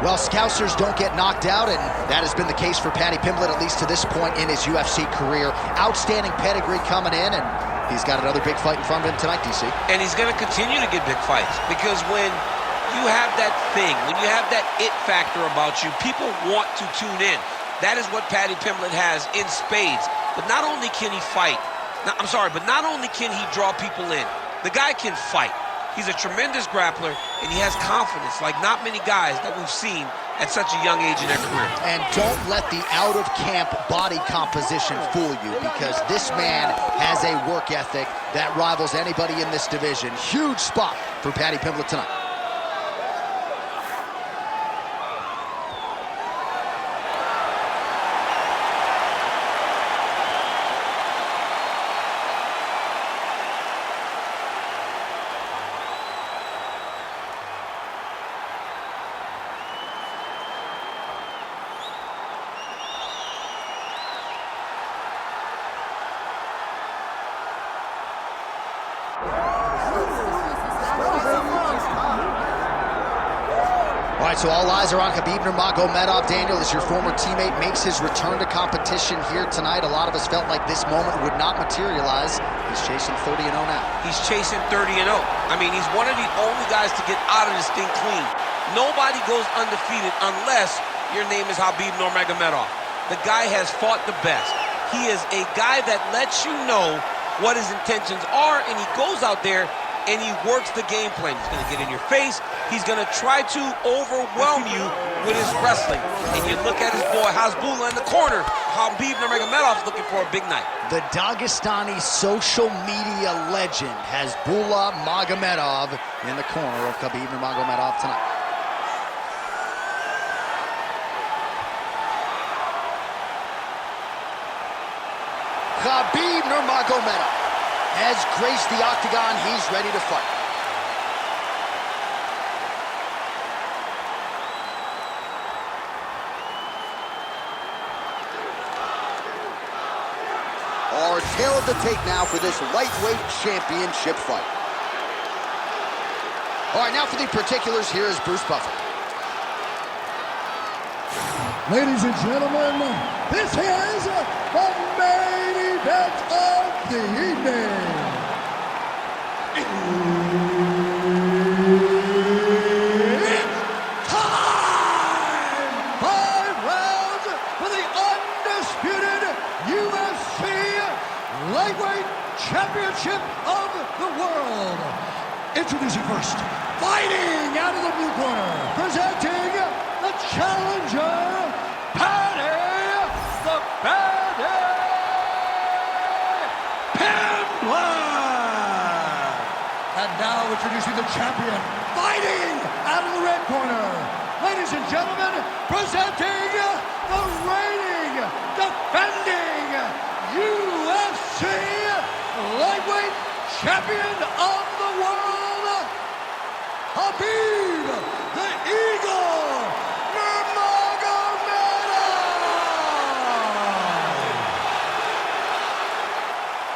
Well, Scousers don't get knocked out, and that has been the case for Paddy Pimblett, at least to this point in his UFC career. Outstanding pedigree coming in, and he's got another big fight in front of him tonight, DC. And he's going to continue to get big fights, because when you have that thing, when you have that it factor about you, people want to tune in. That is what Paddy Pimblett has in spades. But not only can he fight, but not only can he draw people in, the guy can fight. He's a tremendous grappler, and he has confidence like not many guys that we've seen at such a young age in their career. And don't let the out-of-camp body composition fool you, because this man has a work ethic that rivals anybody in this division. Huge spot for Paddy Pimblett tonight. All right, so all eyes are on Khabib Nurmagomedov. Daniel, as your former teammate makes his return to competition here tonight, a lot of us felt like this moment would not materialize. He's chasing 30-0 now. He's chasing 30-0. I mean, he's one of the only guys to get out of this thing clean. Nobody goes undefeated unless your name is Khabib Nurmagomedov. The guy has fought the best. He is a guy that lets you know what his intentions are, and he goes out there and he works the game plan. He's going to get in your face. He's going to try to overwhelm you with his wrestling. And you look at his boy Hasbulla in the corner. Khabib Nurmagomedov looking for a big night. The Dagestani social media legend Hasbulla Magomedov in the corner of Khabib Nurmagomedov tonight. Khabib Nurmagomedov has graced the octagon. He's ready to fight. Our tale of the tape now for this lightweight championship fight. All right, now for the particulars, here is Bruce Buffer. Ladies and gentlemen, this is the main event of the evening. It's time! 5 rounds for the undisputed UFC Lightweight Championship of the World. Introducing first, fighting out of the blue corner, presenting the challenger, Paddy the Paddy Pimblett. And now introducing the champion, fighting out of the red corner. Ladies and gentlemen, presenting the reigning, defending UFC Lightweight Champion of the World, Khabib the Eagle Nurmagomedov.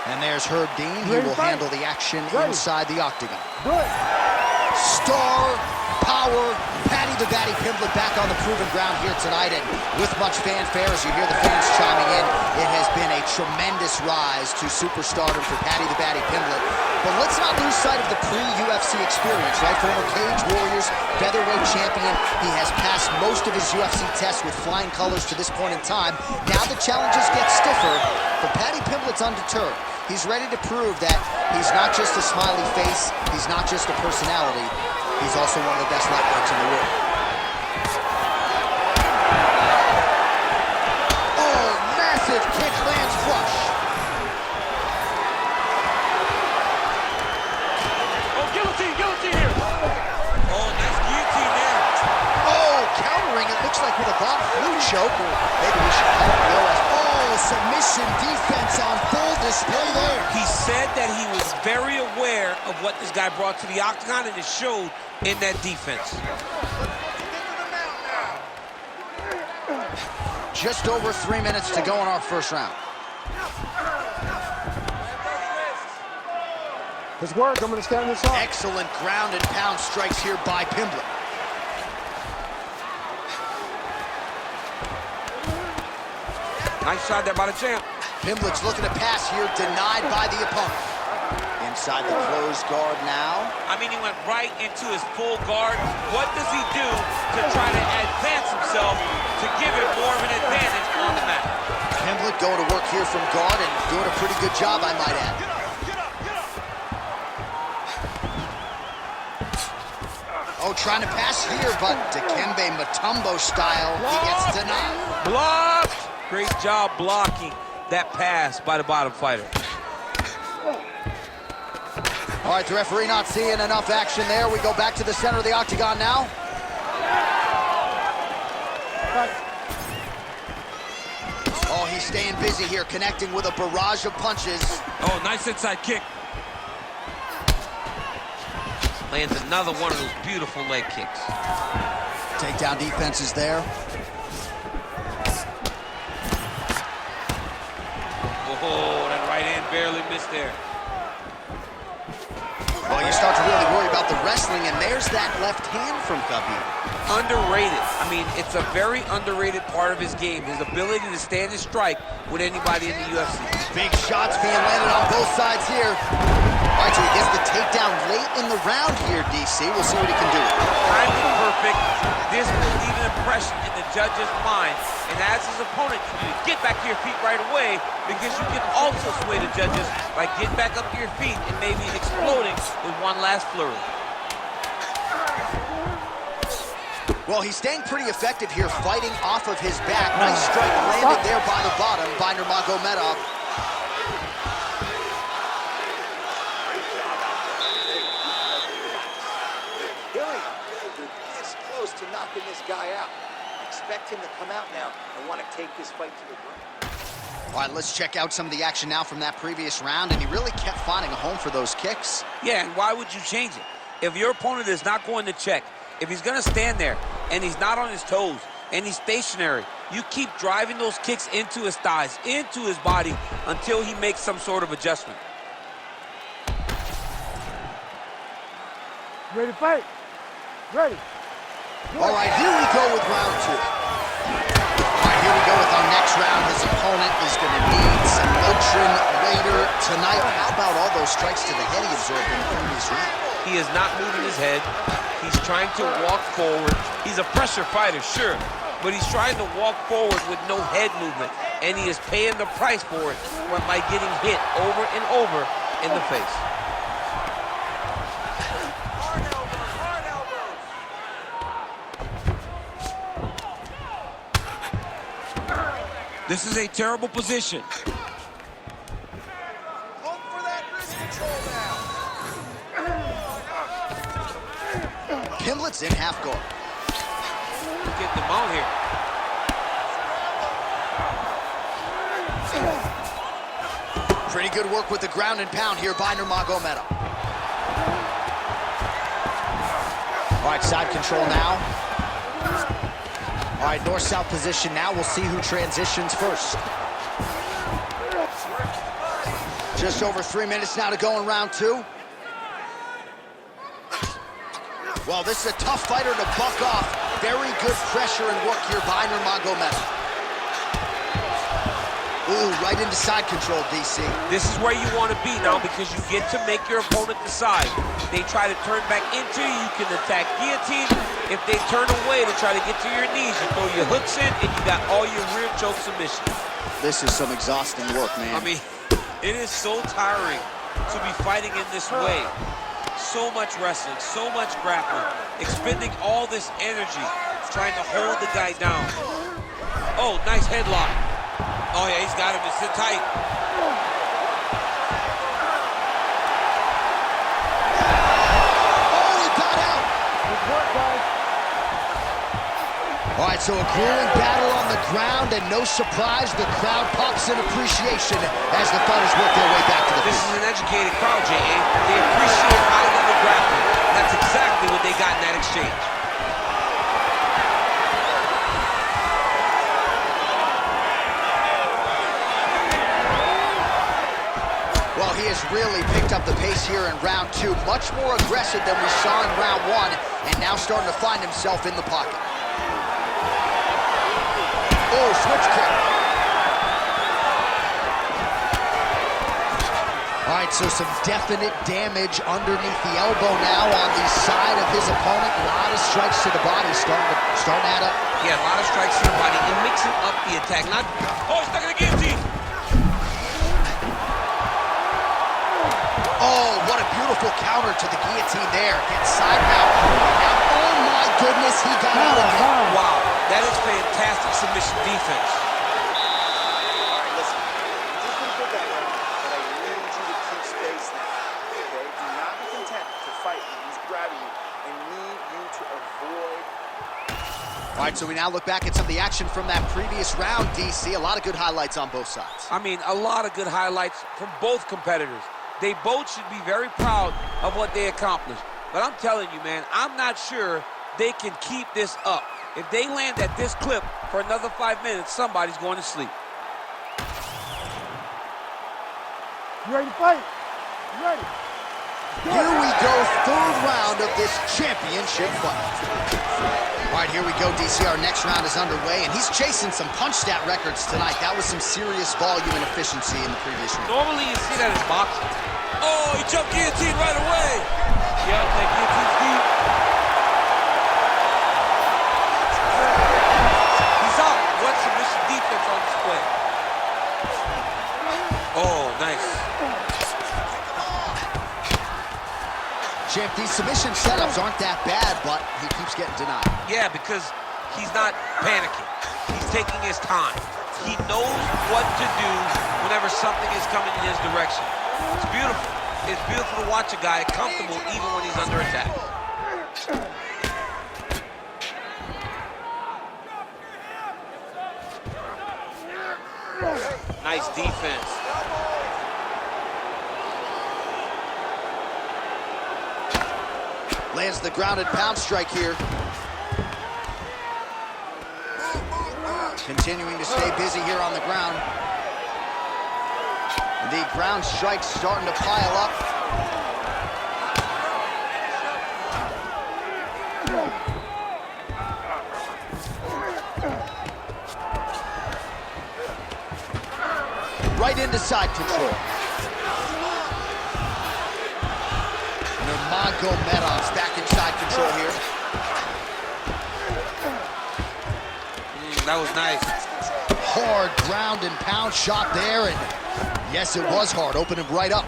And there's Herb Dean. He will handle the action inside the octagon. Good. Star power, Paddy the Baddy Pimblett back on the proven ground here tonight, and with much fanfare as you hear the fans chiming in, it has been a tremendous rise to superstardom for Paddy the Baddy Pimblett. But let's not lose sight of the pre-UFC experience, right? Former Cage Warriors, featherweight champion. He has passed most of his UFC tests with flying colors to this point in time. Now the challenges get stiffer, but Paddy Pimblett's undeterred. He's ready to prove that he's not just a smiley face, he's not just a personality, he's also one of the best lightweights in the world. Oh, massive kick lands flush. Oh, guillotine here. Oh, nice guillotine there. Oh, countering, it looks like with a Von Flue choke, or maybe we should call it the OS. Oh, submission defense on full display there. He said that he was very aware of what this guy brought to the octagon, and it showed in that defense. Just over 3 minutes to go in our first round. This work, I'm going to stand this off. Excellent ground and pound strikes here by Pimblett. Nice shot there by the champ. Pimblett's looking to pass here, denied by the opponent. Inside the closed guard now. I mean, he went right into his full guard. What does he do to try to advance himself to give him more of an advantage on the mat? Pimblett going to work here from guard and doing a pretty good job, I might add. Oh, trying to pass here, but Dikembe Mutombo style, he gets denied. Blocked! Great job blocking that pass by the bottom fighter. All right, the referee not seeing enough action there. We go back to the center of the octagon now. Oh, he's staying busy here, connecting with a barrage of punches. Oh, nice inside kick. Lands another one of those beautiful leg kicks. Takedown defense is there. Oh, that right hand barely missed there. Well, you start to really worry about the wrestling, and there's that left hand from Khabib. Underrated. I mean, it's a very underrated part of his game, his ability to stand and strike with anybody in the UFC. Big shots being landed on both sides here. All right, so he gets the takedown late in the round here, DC. We'll see what he can do. Timing perfect. This will leave an impression in the judge's mind. And as his opponent, you need to get back to your feet right away, because you can also sway the judges by getting back up to your feet and maybe exploding with one last flurry. Well, he's staying pretty effective here, fighting off of his back. Nice strike landed there by the bottom by Nurmagomedov. Billy, this close to knocking this guy out. Expect him to come out now and want to take this fight to the ground. All right, let's check out some of the action now from that previous round, and he really kept finding a home for those kicks. Yeah, and why would you change it? If your opponent is not going to check, if he's going to stand there and he's not on his toes and he's stationary, you keep driving those kicks into his thighs, into his body, until he makes some sort of adjustment. Ready to fight? Ready. All right, here we go with round two. All right, here we go with our next round. His opponent is going to need some Motrin later tonight. How about all those strikes to the head he absorbed in the previous round? He is not moving his head. He's trying to walk forward. He's a pressure fighter, sure, but he's trying to walk forward with no head movement, and he is paying the price for it by getting hit over and over in the face. This is a terrible position. Look for that wrist control now. Pimblett's in half guard. Getting them out here. Pretty good work with the ground and pound here by Nurmagomedov. All right, side control now. All right, north-south position now. We'll see who transitions first. Just over 3 minutes now to go in round two. Well, this is a tough fighter to buck off. Very good pressure and work here by Nurmagomedov. Ooh, right into side control, DC. This is where you want to be now, because you get to make your opponent decide. They try to turn back into you, you can attack guillotine. If they turn away to try to get to your knees, you throw your hooks in, and you got all your rear choke submissions. This is some exhausting work, man. I mean, it is so tiring to be fighting in this way. So much wrestling, so much grappling, expending all this energy trying to hold the guy down. Oh, nice headlock. Oh, yeah, he's got him. It's tight. Oh, he got out. Good work, guys. All right, so a grueling battle on the ground, and no surprise, the crowd pops in appreciation as the fighters work their way back to the This field. is an educated crowd, J.A. They appreciate high-level grappling. That's exactly what they got in that exchange. Well, he has really picked up the pace here in round two. Much more aggressive than we saw in round one, and now starting to find himself in the pocket. Oh, switch kick. right, so some definite damage underneath the elbow now on the side of his opponent. A lot of strikes to the body starting to add up. Yeah, a lot of strikes to the body and mixing up the attack. Not, oh, he's stuck in the guillotine. Oh, what a beautiful counter to the guillotine there. Gets side mount. Now, oh my goodness, he got out of it. Wow, that is fantastic submission defense. All right, listen. You just did a good that round, but I need you to keep space now. Okay? Do not be content to fight when he's grabbing you. I need you to avoid. All right, so we now look back at some of the action from that previous round, DC. A lot of good highlights on both sides. I mean, a lot of good highlights from both competitors. They both should be very proud of what they accomplished. But I'm telling you, man, I'm not sure they can keep this up. If they land at this clip for another 5 minutes, somebody's going to sleep. You ready to fight? You ready? Here we go, third round of this championship fight. All right, here we go, DC. Our next round is underway, and he's chasing some punch stat records tonight. That was some serious volume and efficiency in the previous round. Normally you see that in boxing. Oh, he jumped guillotine right away. Yep, that guillotine's deep. He's out. What submission defense on display. Oh, nice. Champ, these submission setups aren't that bad, but he keeps getting denied. Yeah, because he's not panicking. He's taking his time. He knows what to do whenever something is coming in his direction. It's beautiful. It's beautiful to watch a guy comfortable even when he's under attack. Nice defense. Lands the grounded pound strike here. Continuing to stay busy here on the ground. The ground strikes starting to pile up. Right into side control. Nurmagomedov's back in side control here. That was nice. Hard ground and pound shot there, and yes, it was hard. Opened him right up.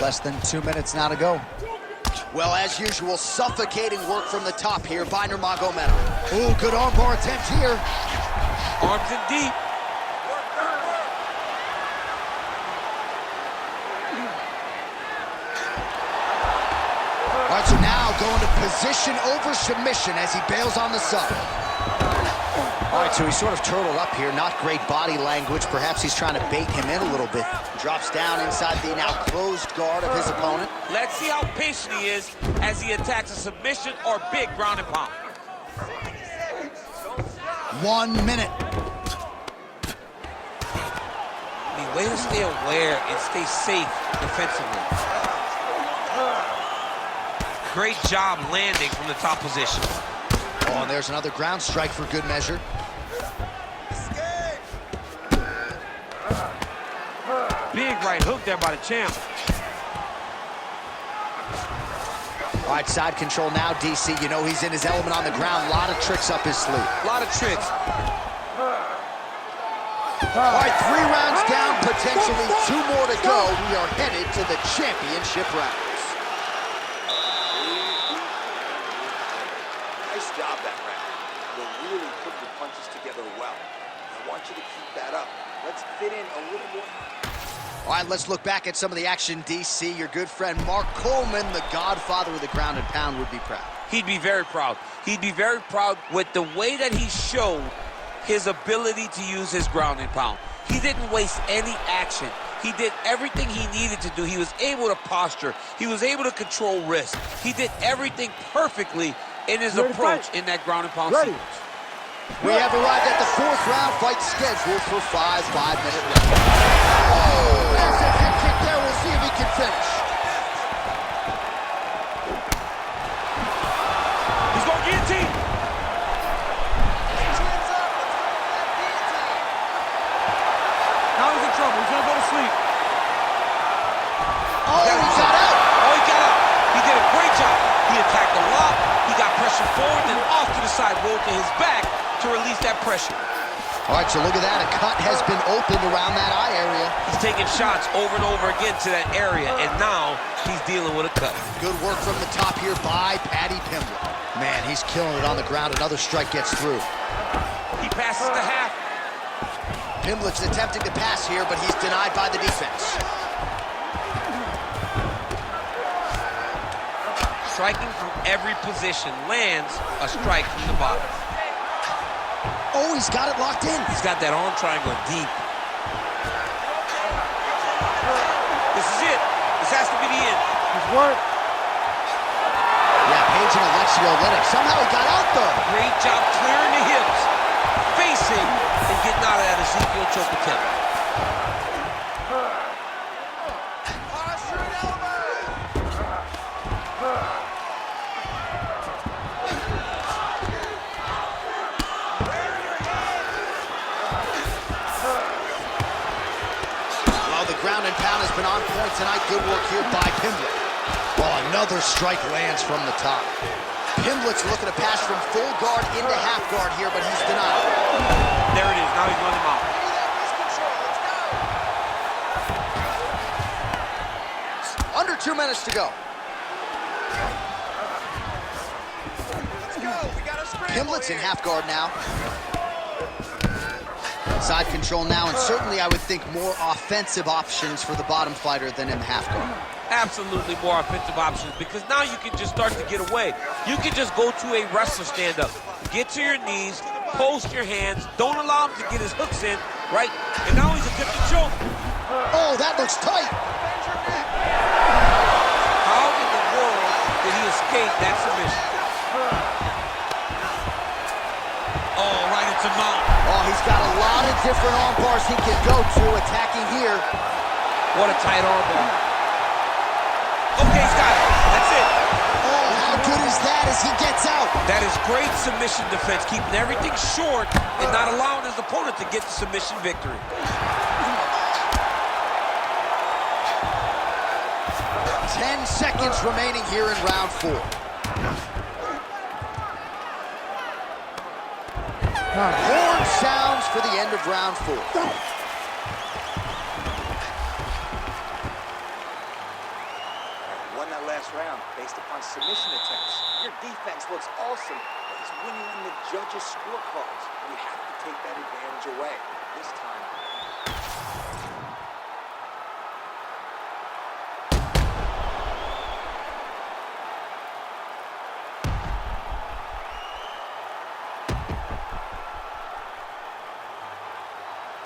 Less than 2 minutes now to go. Well, as usual, suffocating work from the top here by Nurmagomedov. Ooh, good armbar attempt here. Arms in deep. All right, so now going to position over submission as he bails on the sub. All right, so he's sort of turtled up here. Not great body language. Perhaps he's trying to bait him in a little bit. Drops down inside the now closed guard of his opponent. Let's see how patient he is as he attacks a submission or big ground and pound. 1 minute. I mean, way to stay aware and stay safe defensively. Great job landing from the top position. Oh, and there's another ground strike for good measure. Big right hook there by the champ. All right, side control now, DC. You know he's in his element on the ground. A lot of tricks up his sleeve. A lot of tricks. All right, 3 rounds down, potentially 2 more to go. We are headed to the championship rounds. Nice job that round. You really put your punches together well. I want you to keep that up. Let's fit in a little more. All right, let's look back at some of the action, DC. Your good friend Mark Coleman, the godfather of the ground and pound, would be proud. He'd be very proud. He'd be very proud with the way that he showed his ability to use his ground and pound. He didn't waste any action. He did everything he needed to do. He was able to posture. He was able to control wrist. He did everything perfectly in his approach in that ground and pound sequence. We have arrived at the 4th round, fight scheduled for 5 5-minute rounds. Oh, there's a head kick there. We'll see if he can finish. He's going guillotine. side roll to his back to release that pressure. All right, so look at that. A cut has been opened around that eye area. He's taking shots over and over again to that area, and now he's dealing with a cut. Good work from the top here by Paddy Pimblett. Man, he's killing it on the ground. Another strike gets through. He passes the half. Pimblett's attempting to pass here, but he's denied by the defense. Striking from every position, lands a strike from the bottom. Oh, he's got it locked in. He's got that arm triangle deep. This is it. This has to be the end. Good work. Yeah, Page and Alexio let him. Somehow he got out, though. Great job clearing the hips, facing, and getting out of that Ezekiel choke attempt. Ground and pound has been on point tonight. Good work here by Pimblett. Oh, another strike lands from the top. Pimblett's looking to pass from full guard into half guard here, but he's denied. There it is. Now he's running him out. Under 2 minutes to go. Pimblett's in half guard now. Side control now, and certainly I would think more offensive options for the bottom fighter than in the half guard. Absolutely more offensive options, because now you can just start to get away. You can just go to a wrestler stand-up. Get to your knees, post your hands, don't allow him to get his hooks in, right? And now he's attempting to choke. Oh, that looks tight. How in the world did he escape that submission? Oh, right into mount. Oh, he's got a lot of different arm bars he can go to, attacking here. What a tight arm bar. Okay, he's got it. That's it. Oh, how good is that as he gets out? That is great submission defense, keeping everything short and not allowing his opponent to get the submission victory. 10 seconds remaining here in round 4. Horn sounds for the end of round 4. Won that last round based upon submission attempts. Your defense looks awesome, but he's winning on the judges' scorecards. You have to take that advantage away this time.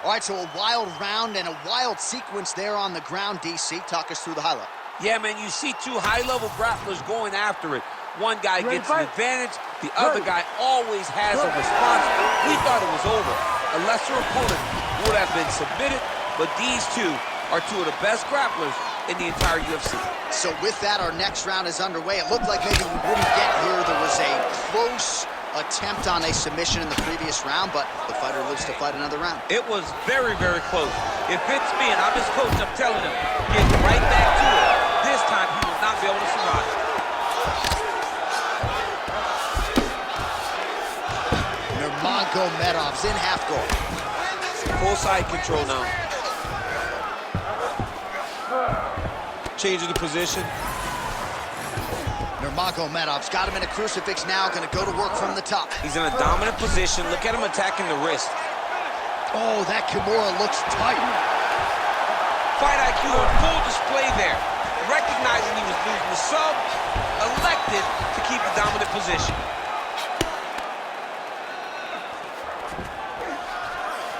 All right, so a wild round and a wild sequence there on the ground, DC. Talk us through the highlight. Yeah, man, you see two high-level grapplers going after it. One guy gets an advantage, the other guy always has a response. We thought it was over. A lesser opponent would have been submitted, but these two are two of the best grapplers in the entire UFC. So with that, our next round is underway. It looked like maybe we wouldn't get here. There was a close attempt on a submission in the previous round, but the fighter lives to fight another round. It was very, very close. If it's me and I'm his coach, I'm telling him, get right back to it. This time, he will not be able to survive. Nurmagomedov's in half guard. Full side control now. Changing the position. Nurmagomedov's got him in a crucifix now, going to go to work from the top. He's in a dominant position. Look at him attacking the wrist. Oh, that Kimura looks tight. Fight IQ on full display there. Recognizing he was losing the sub, elected to keep the dominant position.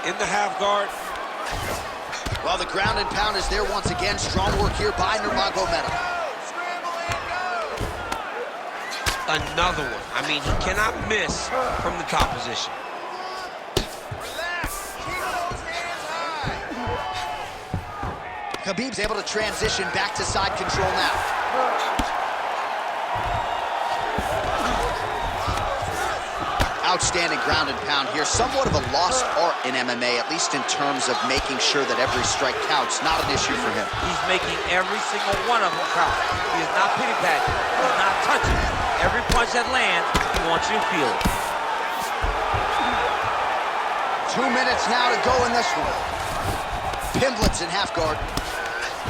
In the half guard. Well, the ground and pound is there once again. Strong work here by Nurmagomedov. Another one. I mean, he cannot miss from the top position. Relax. Keep those hands high. Khabib's able to transition back to side control now. Outstanding ground and pound here. Somewhat of a lost art in MMA, at least in terms of making sure that every strike counts. Not an issue for him. He's making every single one of them count. He is not pity-patting. He's not touching. Every punch that lands, he wants you to feel it. 2 minutes now to go in this one. Pimblett's in half guard.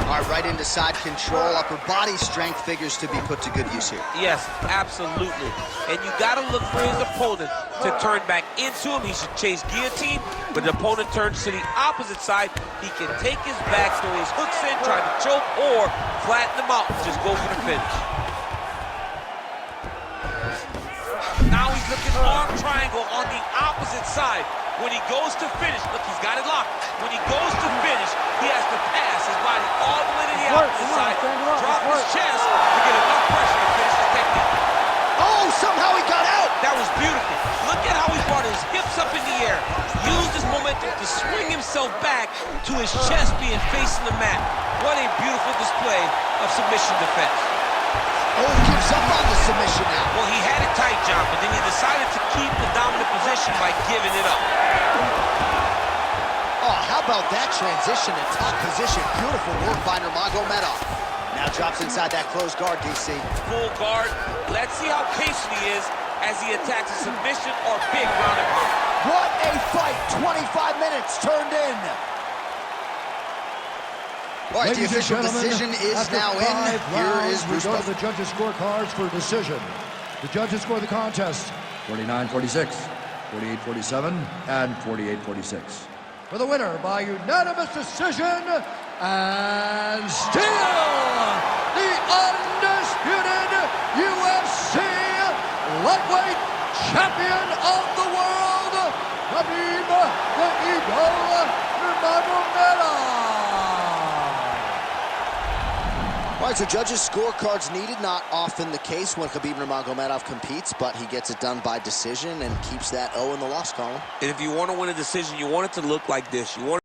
All right, right into side control. Upper body strength figures to be put to good use here. Yes, absolutely. And you got to look for his opponent to turn back into him. He should chase guillotine, but the opponent turns to the opposite side. He can take his back, throw his hooks in, try to choke, or flatten him out and just go for the finish. Now he's looking arm triangle on the opposite side. When he goes to finish, look, he's got it locked. When he goes to finish, he has to pass his body all the way to the opposite side, drop his chest to get enough pressure to finish the technique. Oh, somehow he got out. That was beautiful. Look at how he brought his hips up in the air, used his momentum to swing himself back to his chest being facing the mat. What a beautiful display of submission defense. Oh, gives up on the submission now. Well, he had it tight, John, but then he decided to keep the dominant position by giving it up. Oh, how about that transition to top position? Beautiful work by Nurmagomedov. Now drops inside that closed guard, DC. Full guard. Let's see how patient he is as he attacks a submission or big ground and pound. What a fight! 25 minutes turned in. All right, the official decision is now in. Here is Bruce. We go to the judges' scorecards for decision. The judges score the contest 49-46, 48-47, and 48-46. For the winner by unanimous decision, and still the undisputed UFC lightweight champion of the world, Khabib the Eagle Nurmagomedov. All right, so judges' scorecards needed. Not often the case when Khabib Nurmagomedov competes, but he gets it done by decision and keeps that O in the loss column. And if you want to win a decision, you want it to look like this. You want